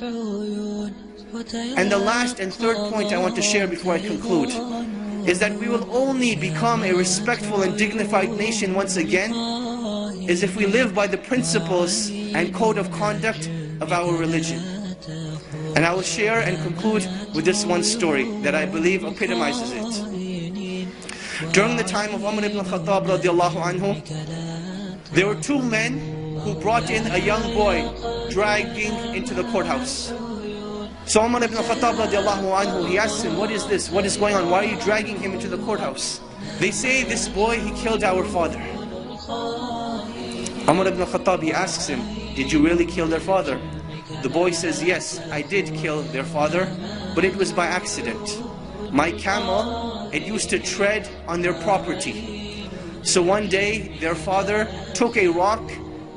And the last and third point I want to share before I conclude is that we will only become a respectful and dignified nation once again is if we live by the principles and code of conduct of our religion. And I will share and conclude with this one story that I believe epitomizes it. During the time of Umar ibn Khattab radiallahu anhu, there were two men who brought in a young boy dragging into the courthouse. So Umar ibn Khattab radiallahu anhu, he asks him, what is this? What is going on? Why are you dragging him into the courthouse? They say, this boy, he killed our father. Umar ibn Khattab, he asks him, did you really kill their father? The boy says, yes, I did kill their father, but it was by accident. My camel, it used to tread on their property. So one day, their father took a rock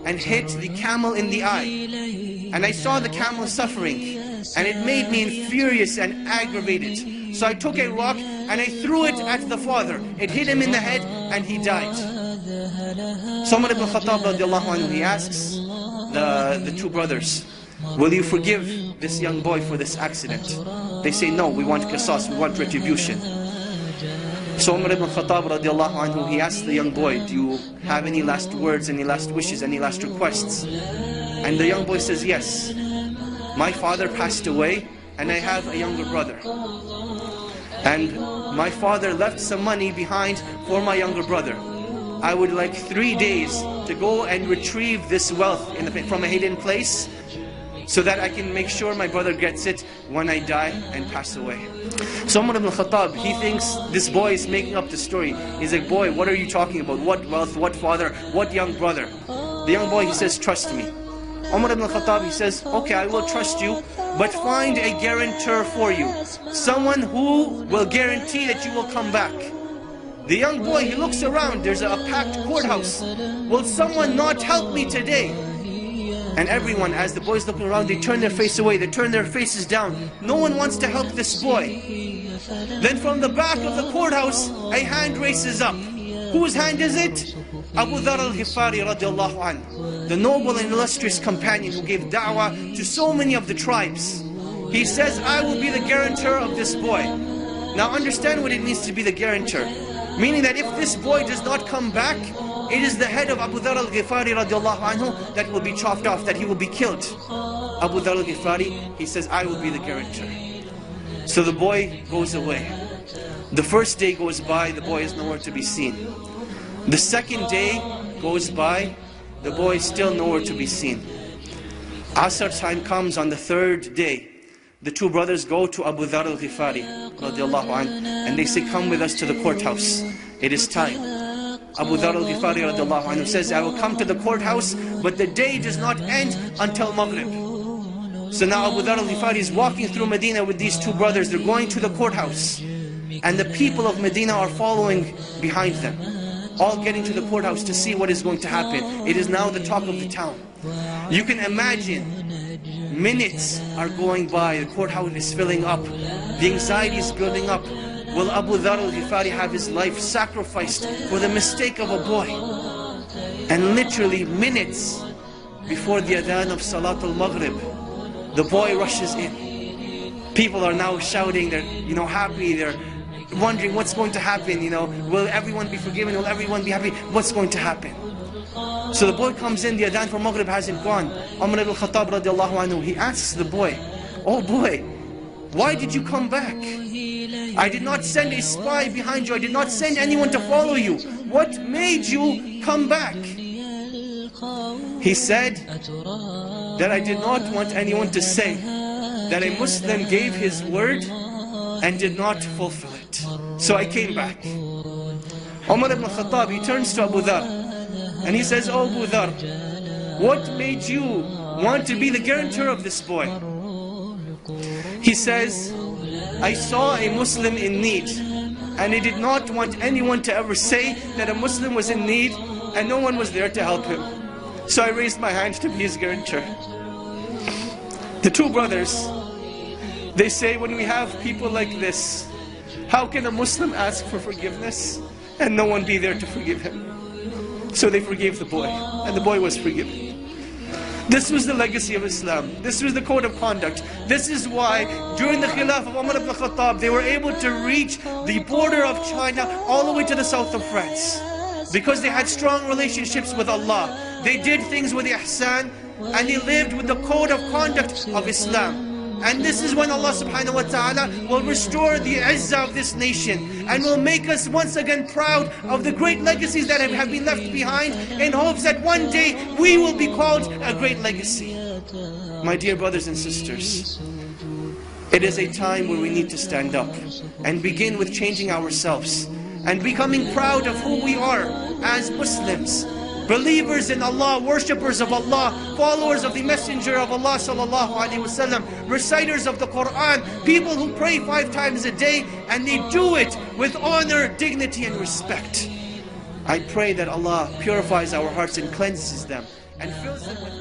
and hit the camel in the eye. And I saw the camel suffering, and it made me furious and aggravated. So I took a rock and I threw it at the father. It hit him in the head and he died. So Umar ibn Khattab radiallahu anhu, he asks the two brothers, will you forgive this young boy for this accident? They say, no, we want qisas, we want retribution. So Umar ibn Khattab radiallahu anhu, he asked the young boy, do you have any last words, any last wishes, any last requests? And the young boy says, yes, my father passed away and I have a younger brother. And my father left some money behind for my younger brother. I would like 3 days to go and retrieve this wealth from a hidden place, so that I can make sure my brother gets it when I die and pass away. So Umar ibn Khattab, he thinks this boy is making up the story. He's like, boy, what are you talking about? What wealth, what father, what young brother? The young boy, he says, trust me. Umar ibn Khattab, he says, okay, I will trust you, but find a guarantor for you. Someone who will guarantee that you will come back. The young boy, he looks around, there's a packed courthouse. Will someone not help me today? And everyone, as the boys looking around, they turn their face away, they turn their faces down. No one wants to help this boy. Then from the back of the courthouse, a hand raises up. Whose hand is it? Abu Dhar al-Ghifari radiallahu anhu, the noble and illustrious companion who gave da'wah to so many of the tribes. He says, I will be the guarantor of this boy. Now understand what it means to be the guarantor. Meaning that if this boy does not come back, it is the head of Abu Dhar al-Ghifari radiallahu anhu that will be chopped off, that he will be killed. Abu Dhar al-Ghifari, he says, I will be the guarantor. So the boy goes away. The first day goes by, the boy is nowhere to be seen. The second day goes by, the boy is still nowhere to be seen. Asr time comes on the third day. The two brothers go to Abu Dhar al-Ghifari radiallahu anhu, and they say, come with us to the courthouse. It is time. Abu Dhar al-Ghifari radiallahu anhu says, I will come to the courthouse, but the day does not end until Maghrib. So now Abu Dhar al-Ghifari is walking through Medina with these two brothers. They're going to the courthouse. And the people of Medina are following behind them, all getting to the courthouse to see what is going to happen. It is now the talk of the town. You can imagine, minutes are going by, the courthouse is filling up, the anxiety is building up. Will Abu Dhar al-Ghifari have his life sacrificed for the mistake of a boy? And literally minutes before the adhan of Salat al-Maghrib, the boy rushes in. People are now shouting, they're happy, they're wondering what's going to happen, will everyone be forgiven, will everyone be happy, what's going to happen? So the boy comes in, the adhan for Maghrib hasn't gone. Umar ibn Khattab radiallahu anhu, he asks the boy, oh boy, why did you come back? I did not send a spy behind you, I did not send anyone to follow you. What made you come back? He said that I did not want anyone to say that a Muslim gave his word and did not fulfill it. So I came back. Umar ibn Khattab, he turns to Abu Dhar and he says, oh Abu Dhar, what made you want to be the guarantor of this boy? He says, I saw a Muslim in need and I did not want anyone to ever say that a Muslim was in need and no one was there to help him. So I raised my hand to be his guarantor. The two brothers, they say, when we have people like this, how can a Muslim ask for forgiveness and no one be there to forgive him? So they forgave the boy, and the boy was forgiven. This was the legacy of Islam. This was the code of conduct. This is why during the Khilaf of Umar ibn Khattab, they were able to reach the border of China all the way to the south of France. Because they had strong relationships with Allah. They did things with ihsan, and they lived with the code of conduct of Islam. And this is when Allah subhanahu wa ta'ala will restore the izzah of this nation and will make us once again proud of the great legacies that have been left behind, in hopes that one day we will be called a great legacy. My dear brothers and sisters, it is a time where we need to stand up and begin with changing ourselves and becoming proud of who we are as Muslims. Believers in Allah, worshippers of Allah, followers of the Messenger of Allah sallallahu alaihi wasallam, reciters of the Quran, people who pray 5 times a day, and they do it with honor, dignity and respect. I pray that Allah purifies our hearts and cleanses them and fills them with